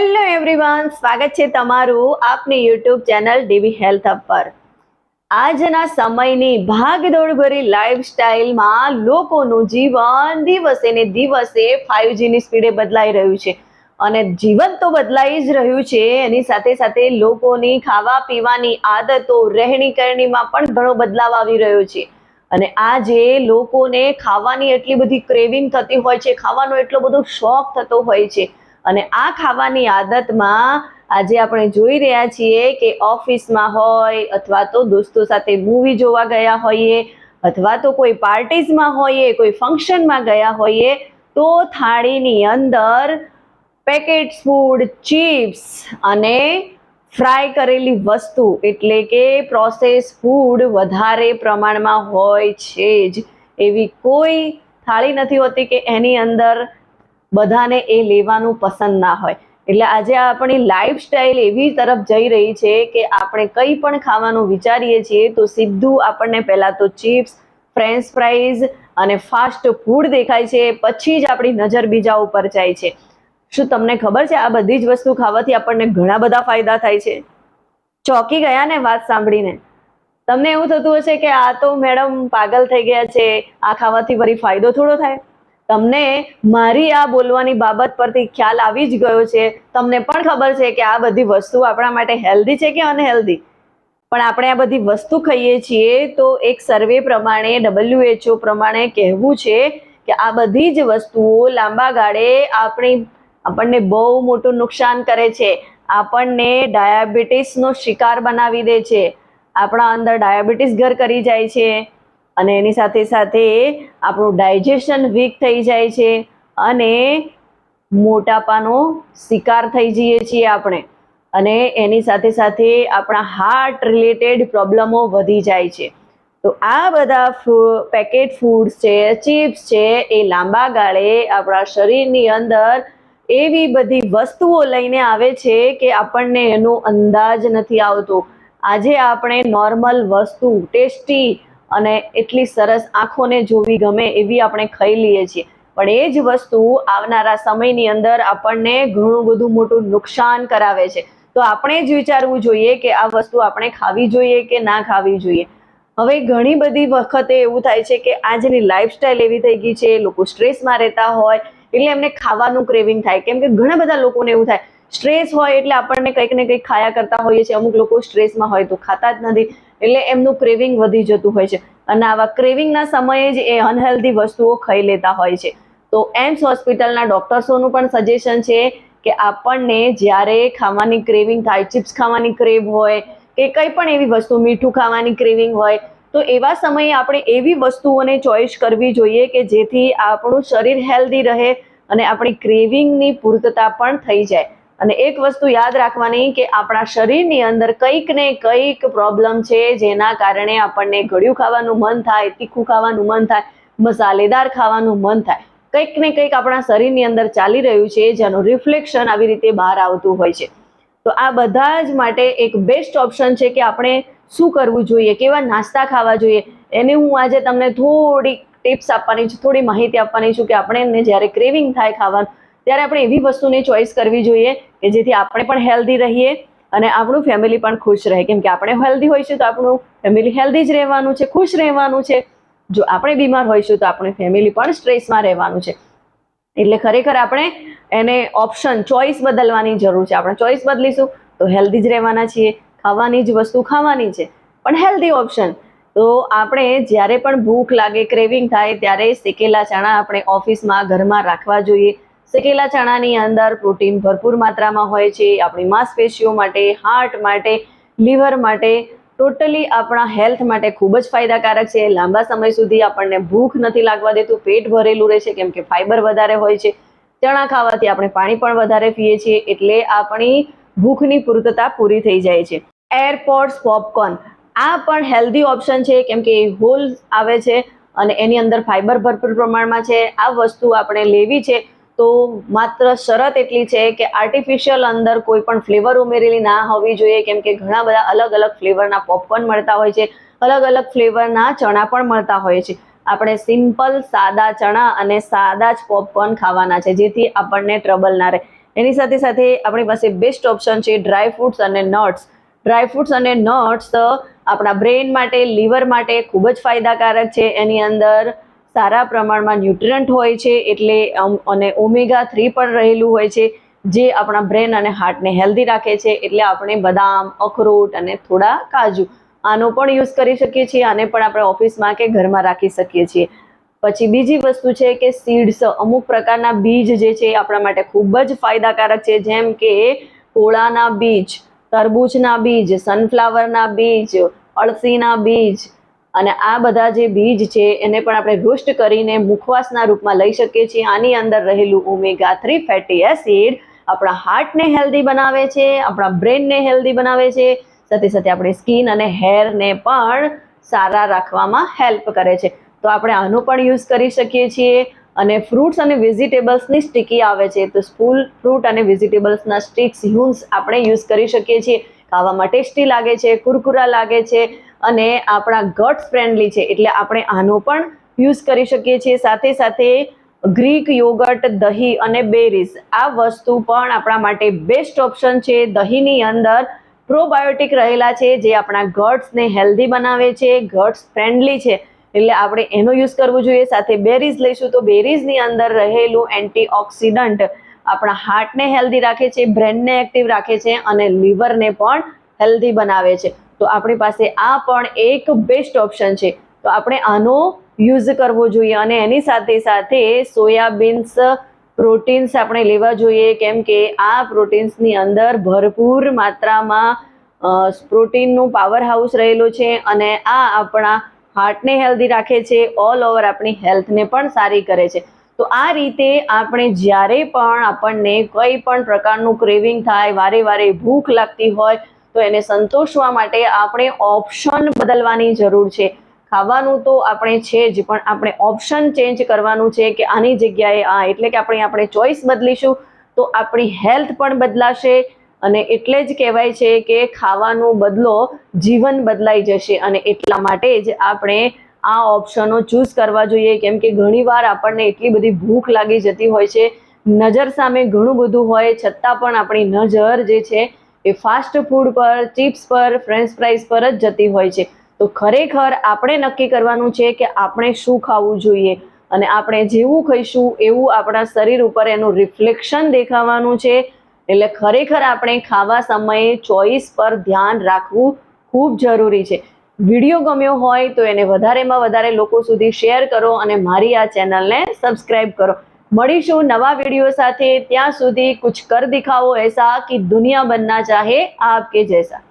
Hello everyone, સ્વાગત છે તમારું આપની યુટ્યુબ ચેનલ ડીવી હેલ્થ હબ પર। આજના સમયની ભાગદોડ ભરી લાઈફસ્ટાઈલમાં લોકોનું જીવન દિવસે ને દિવસે 5G ની સ્પીડે બદલાઈ રહ્યું છે અને જીવન તો બદલાઈ જ રહ્યું છે, એની સાથે સાથે લોકોની ખાવા પીવાની આદતો, રહેણી કરણીમાં પણ ઘણો બદલાવ આવી રહ્યો છે। અને આજે લોકોને ખાવાની એટલી બધી ક્રેવિંગ થતી હોય છે, ખાવાનો એટલો બધો શોખ થતો હોય છે અને આ ખાવાની આદતમાં આજે આપણે જોઈ રહ્યા છીએ કે ઓફિસમાં હોય અથવા તો દોસ્તો સાથે મૂવી જોવા ગયા હોઈએ અથવા તો કોઈ પાર્ટીઝમાં હોઈએ, કોઈ ફંક્શનમાં ગયા હોઈએ તો થાળીની અંદર પેકેટ્સ ફૂડ, ચિપ્સ અને ફ્રાય કરેલી વસ્તુ એટલે કે પ્રોસેસ ફૂડ વધારે પ્રમાણમાં હોય છે જ। એવી કોઈ થાળી નથી હોતી કે એની અંદર બધાને એ લેવાનું પસંદ ના હોય। એટલે આજે આપણી લાઈફસ્ટાઈલ એવી તરફ જઈ રહી છે કે આપણે કંઈ પણ ખાવાનું વિચારીએ છીએ તો સીધું આપણને પહેલા તો ચિપ્સ, ફ્રેન્ચ ફ્રાઈઝ અને ફાસ્ટ ફૂડ દેખાય છે, પછી જ આપણી નજર બીજા ઉપર જાય છે। શું તમને ખબર છે આ બધી જ વસ્તુ ખાવાથી આપણને ઘણા બધા ફાયદા થાય છે? ચોંકી ગયા ને વાત સાંભળીને? તમને એવું થતું હશે કે આ તો મેડમ પાગલ થઈ ગયા છે, આ ખાવાથી વળી ફાયદો થોડો થાય? તમને મારી આ બોલવાની બાબત પરથી ખ્યાલ આવી જ ગયો છે। તમને પણ ખબર છે કે આ બધી વસ્તુ આપણા માટે હેલ્ધી છે કે અનહેલ્ધી, પણ આપણે આ બધી વસ્તુ ખાઈએ છીએ તો એક સર્વે પ્રમાણે, WHO પ્રમાણે કહેવું છે કે આ બધી જ વસ્તુઓ લાંબા ગાળે આપણને બહુ મોટું નુકસાન કરે છે। આપણને ડાયાબિટીસનો શિકાર બનાવી દે છે, આપણા અંદર ડાયાબિટીસ ઘર કરી જાય છે અને એની સાથે સાથે આપણું ડાયજેશન વીક થઈ જાય છે અને મોટાપાનો શિકાર થઈ જઈએ છીએ આપણે, અને એની સાથે સાથે આપણા હાર્ટ રિલેટેડ પ્રોબ્લેમો વધી જાય છે। તો આ બધા પેકેટ ફૂડ્સ છે, ચિપ્સ છે, એ લાંબા ગાળે આપણા શરીરની અંદર એવી બધી વસ્તુઓ લઈને આવે છે કે આપણને એનો અંદાજ નથી આવતો। આજે આપણે નોર્મલ વસ્તુ, ટેસ્ટી અને એટલી સરસ આંખોને જોવી ગમે એવી આપણે ખાઈ લઈએ છીએ, પણ એ જ વસ્તુ આવનારા સમયની અંદર આપણને ઘણું બધું મોટું નુકસાન કરાવે છે। તો આપણે જ વિચારવું જોઈએ કે આ વસ્તુ આપણે ખાવી જોઈએ કે ના ખાવી જોઈએ। હવે ઘણી બધી વખતે એવું થાય છે કે આજની લાઈફસ્ટાઈલ એવી થઈ ગઈ છે, લોકો સ્ટ્રેસમાં રહેતા હોય એટલે એમને ખાવાનું ક્રેવિંગ થાય, કેમ કે ઘણા બધા લોકોને એવું થાય સ્ટ્રેસ હોય એટલે આપણને કંઈક ને કંઈક ખાયા કરતા હોઈએ છીએ। અમુક લોકો સ્ટ્રેસમાં હોય તો ખાતા જ નથી એટલે એમનું ક્રેવિંગ વધી જતું હોય છે અને આવા ક્રેવિંગના સમયે જ એ અનહેલ્ધી વસ્તુઓ ખાઈ લેતા હોય છે। તો એમ્સ હોસ્પિટલના ડોક્ટર્સોનું પણ સજેશન છે કે આપણને જ્યારે ખાવાની ક્રેવિંગ થાય, ચિપ્સ ખાવાની ક્રેવ હોય કે કંઈ પણ એવી વસ્તુ, મીઠું ખાવાની ક્રેવિંગ હોય, તો એવા સમયે આપણે એવી વસ્તુઓને ચોઈસ કરવી જોઈએ કે જેથી આપણું શરીર હેલ્ધી રહે અને આપણી ક્રેવિંગની પૂર્તતા પણ થઈ જાય। અને એક વસ્તુ યાદ રાખવાની કે આપણા શરીરની અંદર કંઈક ને કંઈક પ્રોબ્લેમ છે જેના કારણે આપણને ગળ્યું ખાવાનું મન થાય, તીખું ખાવાનું મન થાય, મસાલેદાર ખાવાનું મન થાય, કંઈક ને કંઈક આપણા શરીરની અંદર ચાલી રહ્યું છે જેનું રિફ્લેક્શન આવી રીતે બહાર આવતું હોય છે। તો આ બધા જ માટે એક બેસ્ટ ઓપ્શન છે કે આપણે શું કરવું જોઈએ, કેવા નાસ્તા ખાવા જોઈએ, એની હું આજે તમને થોડી ટિપ્સ આપવાની છું, થોડી માહિતી આપવાની છું કે આપણે જ્યારે ક્રેવિંગ થાય ખાવાનું ત્યારે આપણે એવી વસ્તુની ચોઈસ કરવી જોઈએ કે જેથી આપણે પણ હેલ્ધી રહીએ અને આપણું ફેમિલી પણ ખુશ રહે, કેમ કે આપણે હેલ્ધી હોઈશું તો આપણું ફેમિલી હેલ્ધી જ રહેવાનું છે, ખુશ રહેવાનું છે। જો આપણે બીમાર હોઈશું તો આપણી ફેમિલી પણ સ્ટ્રેસમાં રહેવાનું છે। એટલે ખરેખર આપણે એને ઓપ્શન, ચોઈસ બદલવાની જરૂર છે। આપણે ચોઈસ બદલીશું તો હેલ્ધી જ રહેવાના છીએ, ખાવાની જ વસ્તુ ખાવાની છે પણ હેલ્ધી ઓપ્શન। તો આપણે જ્યારે પણ ભૂખ લાગે, ક્રેવિંગ થાય ત્યારે શેકેલા ચણા આપણે ઓફિસમાં, ઘરમાં રાખવા જોઈએ। શેકેલા ચણાની અંદર પ્રોટીન ભરપૂર માત્રામાં હોય છે, આપણી માંસપેશીઓ માટે, હાર્ટ માટે, લીવર માટે, ટોટલી આપણા હેલ્થ માટે ખૂબ જ ફાયદાકારક છે। લાંબા સમય સુધી આપણને ભૂખ નથી લાગવા દેતું, પેટ ભરેલું રહે છે કેમ કે ફાઈબર વધારે હોય છે। ચણા ખાવાથી આપણે પાણી પણ વધારે પીએ છીએ એટલે આપણી ભૂખની પૂર્તતા પૂરી થઈ જાય છે। એરપોર્ટ્સ પોપકોર્ન આ પણ હેલ્ધી ઓપ્શન છે કેમ કે હોલ આવે છે અને એની અંદર ફાઈબર ભરપૂર પ્રમાણમાં છે। આ વસ્તુ આપણે લેવી છે તો માત્ર શરત એટલી છે કે આર્ટિફિશિયલ અંદર કોઈ પણ ફ્લેવર ઉમેરેલી ના હોવી જોઈએ, કેમ કે ઘણા બધા અલગ અલગ ફ્લેવરના પોપકોર્ન મળતા હોય છે, અલગ અલગ ફ્લેવરના ચણા પણ મળતા હોય છે। આપણે સિમ્પલ સાદા ચણા અને સાદા જ પોપકોર્ન ખાવાના છે જેથી આપણને ટ્રબલ ના રહે। એની સાથે સાથે આપણી પાસે બેસ્ટ ઓપ્શન છે ડ્રાય ફ્રૂટ્સ અને નટ્સ. ડ્રાય ફ્રૂટ્સ અને નટ્સ આપણા બ્રેઇન માટે, લીવર માટે ખૂબ જ ફાયદાકારક છે. એની અંદર સારા પ્રમાણમાં ન્યુટ્રિયન્ટ હોય છે, એટલે અને ઓમેગા 3 પણ રહેલું હોય છે, જે આપણા બ્રેન અને હાર્ટને હેલ્ધી રાખે છે. એટલે આપણે બદામ, અખરોટ અને થોડા કાજુ આનો પણ યુઝ કરી શકીએ છીએ. આને પણ આપણે ઓફિસમાં કે ઘરમાં રાખી શકીએ છીએ. પછી બીજી વસ્તુ છે કે સીડ્સ, અમુક પ્રકારના બીજ જે છે એ આપણા માટે ખૂબ જ ફાયદાકારક છે, જેમ કે કોળાના બીજ, તરબૂચના બીજ, સનફ્લાવરના બીજ, અળસીના બીજ અને આ બધા જે બીજ છે એને પણ આપણે રોસ્ટ કરીને મુખવાસના રૂપમાં લઈ શકીએ છીએ. આની અંદર રહેલું ઓમેગા 3 ફેટી એસિડ આપણા હાર્ટને હેલ્ધી બનાવે છે, આપણા બ્રેનને હેલ્ધી બનાવે છે, સાથે સાથે આપણી સ્કિન અને હેરને પણ સારા રાખવામાં હેલ્પ કરે છે. તો આપણે આનો પણ યુઝ કરી શકીએ છીએ. અને ફ્રૂટ્સ અને વેજીટેબલ્સની સ્ટીકી આવે છે, તો ફ્રૂટ અને વેજીટેબલ્સના સ્ટિક્સ આપણે યુઝ કરી શકીએ છીએ. ખાવામાં ટેસ્ટી લાગે છે, કુરકુરા લાગે છે અને આપણા ગટ્સ ફ્રેન્ડલી છે, એટલે આપણે આનો પણ યુઝ કરી શકીએ છીએ. સાથે સાથે ગ્રીક યોગર્ટ, દહીં અને બેરીઝ આ વસ્તુ પણ આપણા માટે બેસ્ટ ઓપ્શન છે. દહીંની અંદર પ્રોબાયોટિક રહેલા છે, જે આપણા ગટ્સને હેલ્ધી બનાવે છે, ગટ્સ ફ્રેન્ડલી છે, એટલે આપણે એનો યુઝ કરવો જોઈએ. સાથે બેરીઝ લઈશું તો બેરીઝની અંદર રહેલું એન્ટીઓક્સિડન્ટ આપણા હાર્ટને હેલ્ધી રાખે છે, બ્રેનને એક્ટિવ રાખે છે અને લીવરને પણ હેલ્ધી બનાવે છે. તો આપણી પાસે આ પણ એક બેસ્ટ ઓપ્શન છે, તો આપણે આનો યુઝ કરવો જોઈએ. અને એની સાથે સાથે સોયાબીન્સ પ્રોટીન્સ આપણે લેવા જોઈએ, કેમ કે આ પ્રોટીન્સની અંદર ભરપૂર માત્રામાં પ્રોટીનનું પાવર હાઉસ રહેલું છે અને આ આપણા હાર્ટને હેલ્ધી રાખે છે, ઓલ ઓવર આપણી હેલ્થને પણ સારી કરે છે. તો આ રીતે આપણે જ્યારે પણ આપણને કોઈ પણ પ્રકારનું ક્રેવિંગ થાય, વારે વારે ભૂખ લાગતી હોય, તો એને સંતોષવા માટે આપણે ઓપ્શન બદલવાની જરૂર છે. ખાવાનું તો આપણે છે જ, પણ આપણે ઓપ્શન ચેન્જ કરવાનું છે કે આની જગ્યાએ આ, એટલે કે આપણે ચોઈસ બદલીશું તો આપણી હેલ્થ પણ બદલાશે. અને એટલે જ કહેવાય છે કે ખાવાનું બદલો, જીવન બદલાઈ જશે. અને એટલા માટે જ આપણે આ ઓપ્શનો ચૂઝ કરવા જોઈએ, કેમ કે ઘણીવાર આપણને એટલી બધી ભૂખ લાગી જતી હોય છે, નજર સામે ઘણું બધું હોય છતાં પણ આપણી નજર જે છે એ ફાસ્ટ ફૂડ પર, ચિપ્સ પર, ફ્રેન્ચ ફ્રાઈઝ પર જ જતી હોય છે. તો ખરેખર આપણે નક્કી કરવાનું છે કે આપણે શું ખાવું જોઈએ, અને આપણે જેવું ખાઈશું એવું આપણા શરીર ઉપર એનું રિફ્લેક્શન દેખાવાનું છે. એટલે ખરેખર આપણે ખાવા સમયે ચોઈસ પર ધ્યાન રાખવું ખૂબ જરૂરી છે. વિડીયો ગમ્યો હોય તો એને વધારેમાં વધારે લોકો સુધી શેર કરો અને મારી આ ચેનલને સબસ્ક્રાઇબ કરો. મળીશું નવા વિડીયો સાથે. ત્યાં સુધી કુછ કર દિખાઓ એસા કે દુનિયા બનના ચાહે આપકે જૈસા.